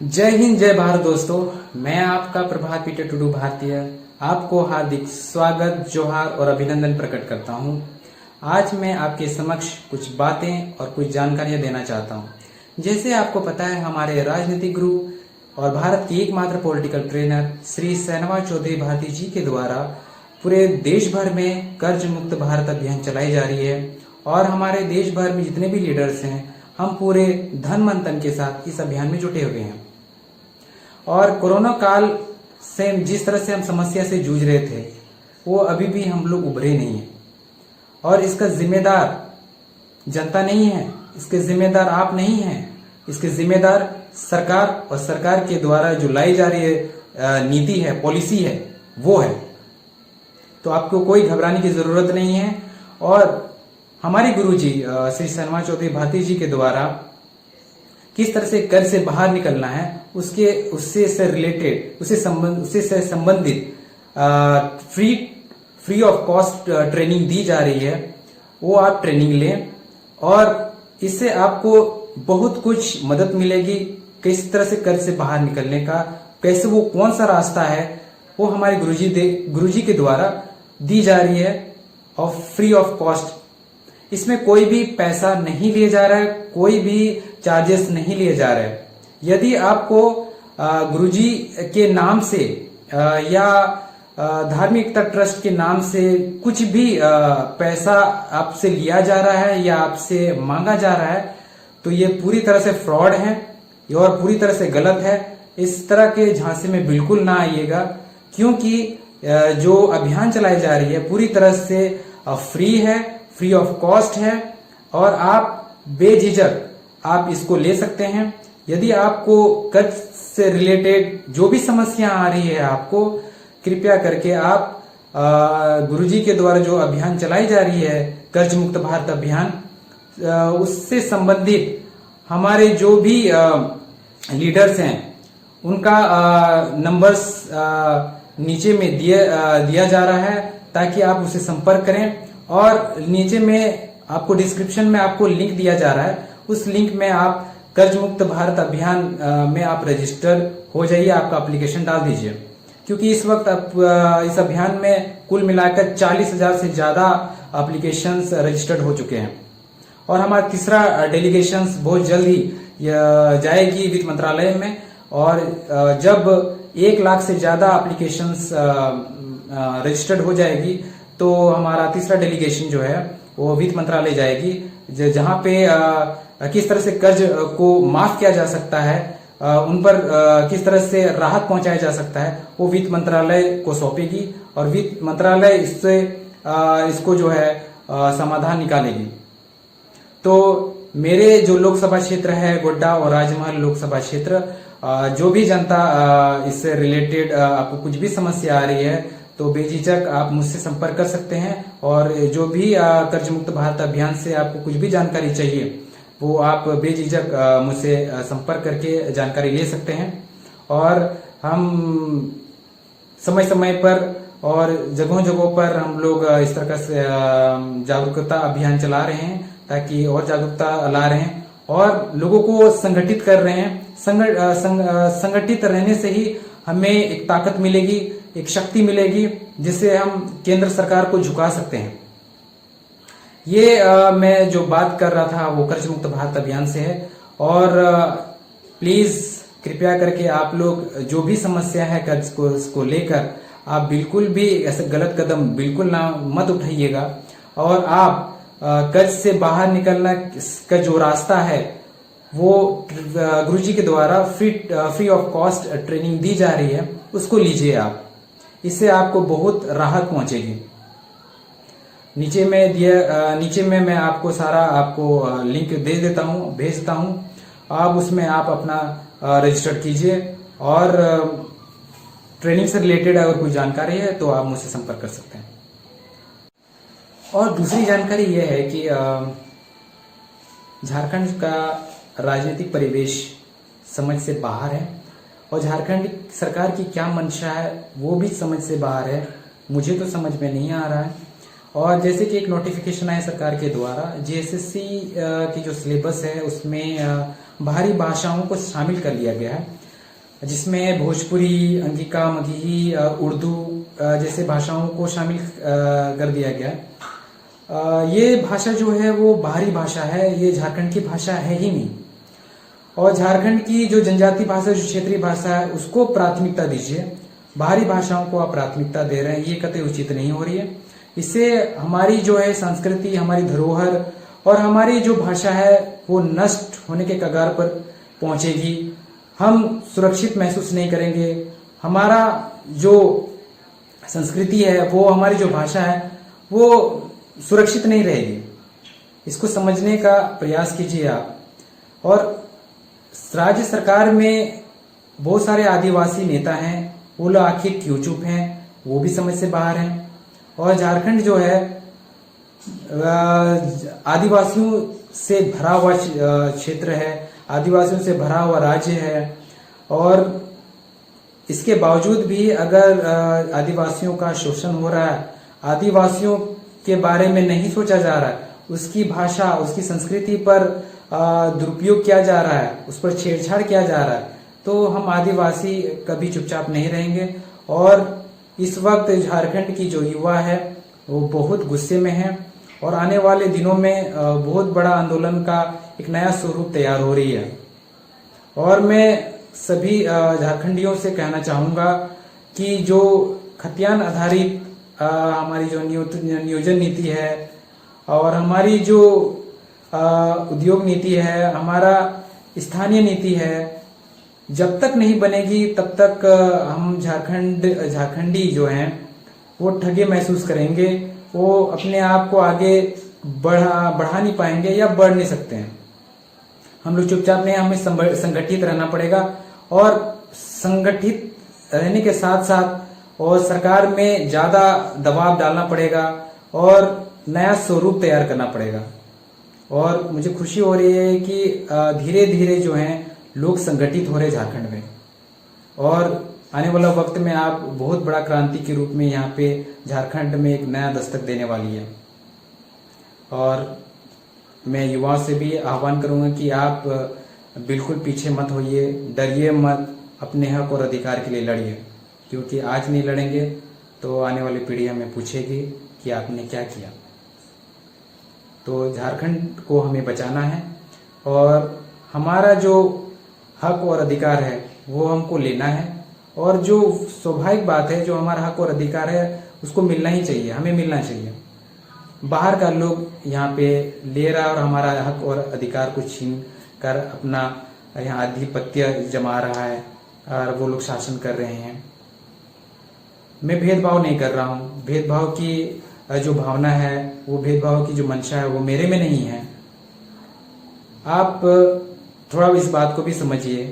जय हिंद जय भारत दोस्तों। मैं आपका प्रभात पीटर टुडू भारतीय आपको हार्दिक स्वागत, जोहार और अभिनंदन प्रकट करता हूं। आज मैं आपके समक्ष कुछ बातें और कुछ जानकारियां देना चाहता हूं। जैसे आपको पता है, हमारे राजनीतिक गुरु और भारत के एकमात्र पॉलिटिकल ट्रेनर श्री सहनवाज चौधरी भारती जी के द्वारा पूरे देश भर में कर्ज मुक्त भारत अभियान चलाई जा रही है। और हमारे देश भर में जितने भी लीडर्स हैं, हम पूरे धन मंथन के साथ इस अभियान में जुटे हुए हैं। और कोरोना काल से जिस तरह से हम समस्या से जूझ रहे थे, वो अभी भी हम लोग उभरे नहीं है। और इसका जिम्मेदार जनता नहीं है, इसके जिम्मेदार आप नहीं हैं, इसके जिम्मेदार सरकार और सरकार के द्वारा जो लाई जा रही है नीति है, पॉलिसी है, वो है। तो आपको कोई घबराने की जरूरत नहीं है। और हमारे गुरुजी श्री सहनवाज चौधरी भारती जी के द्वारा किस तरह से कर्ज से बाहर निकलना है, उससे संबंधित फ्री ऑफ कॉस्ट ट्रेनिंग दी जा रही है। वो आप ट्रेनिंग लें और इससे आपको बहुत कुछ मदद मिलेगी। किस तरह से कर्ज से बाहर निकलने का, कैसे वो कौन सा रास्ता है, वो हमारे गुरुजी के द्वारा दी जा रही है और फ्री ऑफ कॉस्ट। इसमें कोई भी पैसा नहीं लिया जा रहा है, कोई भी चार्जेस नहीं लिए जा रहे हैं। यदि आपको गुरुजी के नाम से या धार्मिकता ट्रस्ट के नाम से कुछ भी पैसा आपसे लिया जा रहा है या आपसे मांगा जा रहा है, तो ये पूरी तरह से फ्रॉड है और पूरी तरह से गलत है। इस तरह के झांसे में बिल्कुल ना आइएगा, क्योंकि जो अभियान चलाई जा रही है पूरी तरह से फ्री है, फ्री ऑफ कॉस्ट है और आप बेझिझक आप इसको ले सकते हैं। यदि आपको कर्ज से रिलेटेड जो भी समस्या आ रही है, आपको कृपया करके आप गुरुजी के द्वारा जो अभियान चलाई जा रही है, कर्ज मुक्त भारत अभियान, उससे संबंधित हमारे जो भी लीडर्स हैं उनका नंबर्स नीचे में दिया जा रहा है, ताकि आप उसे संपर्क करें। और नीचे में आपको डिस्क्रिप्शन में आपको लिंक दिया जा रहा है, उस लिंक में आप कर्ज मुक्त भारत अभियान में आप रजिस्टर हो जाइए, आपका एप्लीकेशन डाल दीजिए। क्योंकि इस वक्त आप इस अभियान में कुल मिलाकर 40,000 से ज्यादा एप्लीकेशंस रजिस्टर्ड हो चुके हैं। और हमारा तीसरा डेलीगेशन बहुत जल्द ही जाएगी वित्त मंत्रालय में। और जब 1 लाख से ज्यादा एप्लीकेशंस रजिस्टर्ड हो जाएगी, तो हमारा तीसरा डेलीगेशन जो है वो वित्त मंत्रालय जाएगी, जहां पे किस तरह से कर्ज को माफ किया जा सकता है, उन पर किस तरह से राहत पहुंचाया जा सकता है, वो वित्त मंत्रालय को सौंपेगी और वित्त मंत्रालय इसको जो है समाधान निकालेगी। तो मेरे जो लोकसभा क्षेत्र है, गोड्डा और राजमहल लोकसभा क्षेत्र, जो भी जनता इससे रिलेटेड आपको कुछ भी समस्या आ रही है, तो बेझिझक आप मुझसे संपर्क कर सकते हैं। और जो भी कर्ज मुक्त भारत अभियान से आपको कुछ भी जानकारी चाहिए, वो आप बेझिझक मुझसे संपर्क करके जानकारी ले सकते हैं। और हम समय समय पर और जगहों जगहों पर हम लोग इस तरह से जागरूकता अभियान चला रहे हैं, ताकि और जागरूकता ला रहे हैं और लोगों को संगठित कर रहे हैं। संगठित रहने से ही हमें एक ताकत मिलेगी, एक शक्ति मिलेगी, जिससे हम केंद्र सरकार को झुका सकते हैं। ये मैं जो बात कर रहा था वो कर्ज मुक्त भारत अभियान से है। और प्लीज कृपया करके आप लोग जो भी समस्या है कर्ज को लेकर, आप बिल्कुल भी ऐसे गलत कदम बिल्कुल ना मत उठाइएगा। और आप कर्ज से बाहर निकलना का जो रास्ता है, वो गुरुजी के द्वारा फ्री ऑफ कॉस्ट ट्रेनिंग दी जा रही है, उसको लीजिए आप। इससे आपको बहुत राहत पहुंचेगी। नीचे में मैं आपको सारा लिंक दे देता हूं, भेजता हूं। आप उसमें आप अपना रजिस्टर कीजिए और ट्रेनिंग से रिलेटेड अगर कोई जानकारी है तो आप मुझसे संपर्क कर सकते हैं। और दूसरी जानकारी यह है कि झारखंड का राजनीतिक परिवेश समझ से बाहर है और झारखंड सरकार की क्या मंशा है वो भी समझ से बाहर है। मुझे तो समझ में नहीं आ रहा है। और जैसे कि एक नोटिफिकेशन आया सरकार के द्वारा, जीएसएससी की जो सिलेबस है उसमें बाहरी भाषाओं को शामिल कर लिया गया है। जिसमें भोजपुरी, अंगिका, मगही, उर्दू जैसे भाषाओं को शामिल कर दिया गया। ये भाषा जो है वो बाहरी भाषा है, ये झारखंड की भाषा है ही नहीं। और झारखंड की जो जनजाति भाषा, जो क्षेत्रीय भाषा है, उसको प्राथमिकता दीजिए। बाहरी भाषाओं को आप प्राथमिकता दे रहे हैं, ये कतई उचित नहीं हो रही है। इससे हमारी जो है संस्कृति, हमारी धरोहर और हमारी जो भाषा है वो नष्ट होने के कगार पर पहुंचेगी। हम सुरक्षित महसूस नहीं करेंगे। हमारा जो संस्कृति है, वो हमारी जो भाषा है वो सुरक्षित नहीं रहेगी। इसको समझने का प्रयास कीजिए आप। और राज्य सरकार में बहुत सारे आदिवासी नेता हैं, वो लोग आखिर क्यों चुप हैं, वो भी समझ से बाहर हैं। और झारखंड जो है आदिवासियों से भरा हुआ क्षेत्र है, आदिवासियों से भरा हुआ राज्य है। और इसके बावजूद भी अगर आदिवासियों का शोषण हो रहा है, आदिवासियों के बारे में नहीं सोचा जा रहा है, उसकी भाषा, उसकी संस्कृति पर दुरुपयोग किया जा रहा है, उस पर छेड़छाड़ किया जा रहा है, तो हम आदिवासी कभी चुपचाप नहीं रहेंगे। और इस वक्त झारखंड की जो युवा है वो बहुत गुस्से में है और आने वाले दिनों में बहुत बड़ा आंदोलन का एक नया स्वरूप तैयार हो रही है। और मैं सभी झारखंडियों से कहना चाहूंगा कि जो खतियान आधारित हमारी जो नियोजन नीति है और हमारी जो उद्योग नीति है, हमारा स्थानीय नीति है, जब तक नहीं बनेगी तब तक हम झारखंडी जो हैं वो ठगे महसूस करेंगे। वो अपने आप को आगे बढ़ा नहीं पाएंगे या बढ़ नहीं सकते हैं। हम लोग चुपचाप नहीं, हमें संगठित रहना पड़ेगा। और संगठित रहने के साथ साथ और सरकार में ज्यादा दबाव डालना पड़ेगा और नया स्वरूप तैयार करना पड़ेगा। और मुझे खुशी हो रही है कि धीरे धीरे जो है लोग संगठित हो रहे झारखंड में। और आने वाला वक्त में आप बहुत बड़ा क्रांति के रूप में यहाँ पे झारखंड में एक नया दस्तक देने वाली है। और मैं युवाओं से भी आह्वान करूंगा कि आप बिल्कुल पीछे मत होइए, डरिए मत, अपने हक और अधिकार के लिए लड़िए। क्योंकि आज नहीं लड़ेंगे तो आने वाली पीढ़ी हमें पूछेगी कि आपने क्या किया। तो झारखंड को हमें बचाना है और हमारा जो हक और अधिकार है वो हमको लेना है। और जो स्वाभाविक बात है, जो हमारा हक और अधिकार है उसको मिलना ही चाहिए, हमें मिलना चाहिए। बाहर का लोग यहाँ पे ले रहा है और हमारा हक और अधिकार को छीन कर अपना यहाँ आधिपत्य जमा रहा है और वो लोग शासन कर रहे हैं। मैं भेदभाव नहीं कर रहा हूँ। भेदभाव की जो भावना है, वो भेदभाव की जो मंशा है वो मेरे में नहीं है। आप थोड़ा इस बात को भी समझिए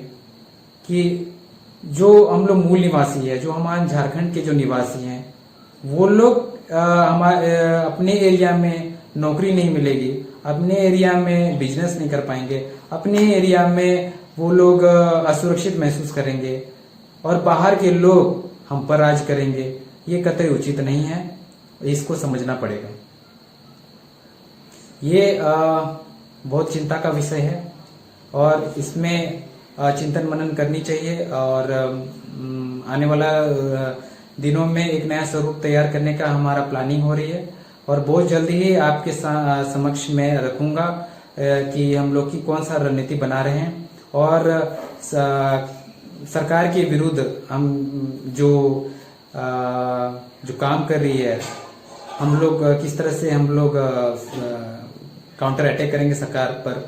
कि जो हम लोग मूल निवासी है, जो हमारे झारखंड के जो निवासी हैं, वो लोग हमारे अपने एरिया में नौकरी नहीं मिलेगी, अपने एरिया में बिजनेस नहीं कर पाएंगे, अपने एरिया में वो लोग असुरक्षित महसूस करेंगे और बाहर के लोग हम पर राज करेंगे। ये कतई उचित नहीं है, इसको समझना पड़ेगा। ये बहुत चिंता का विषय है और इसमें चिंतन मनन करनी चाहिए। और आने वाला दिनों में एक नया स्वरूप तैयार करने का हमारा प्लानिंग हो रही है और बहुत जल्दी ही आपके समक्ष में रखूंगा कि हम लोग की कौन सा रणनीति बना रहे हैं और सरकार के विरुद्ध हम जो काम कर रही है, हम लोग किस तरह से हम लोग काउंटर अटैक करेंगे सरकार पर।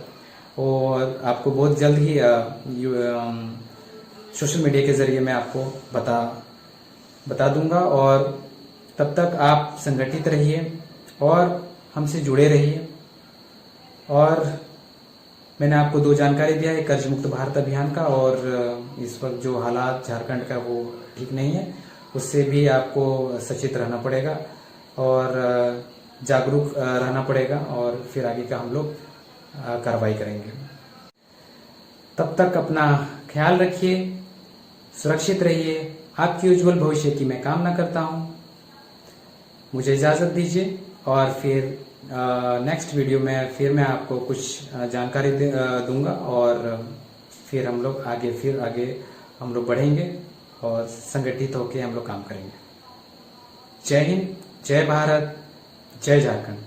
और आपको बहुत जल्द ही सोशल मीडिया के जरिए मैं आपको बता दूंगा। और तब तक आप संगठित रहिए और हमसे जुड़े रहिए। और मैंने आपको 2 जानकारी दिया है, कर्ज मुक्त भारत अभियान का और इस वक्त जो हालात झारखंड का वो ठीक नहीं है, उससे भी आपको सचेत रहना पड़ेगा और जागरूक रहना पड़ेगा और फिर आगे का हम लोग कार्रवाई करेंगे। तब तक अपना ख्याल रखिए, सुरक्षित रहिए। आपके उज्जवल भविष्य की मैं कामना करता हूं। मुझे इजाजत दीजिए और फिर नेक्स्ट वीडियो में फिर मैं आपको कुछ जानकारी दूंगा और फिर हम लोग आगे हम लोग बढ़ेंगे और संगठित होकर हम लोग काम करेंगे। जय हिंद, जय भारत, जय झारखंड।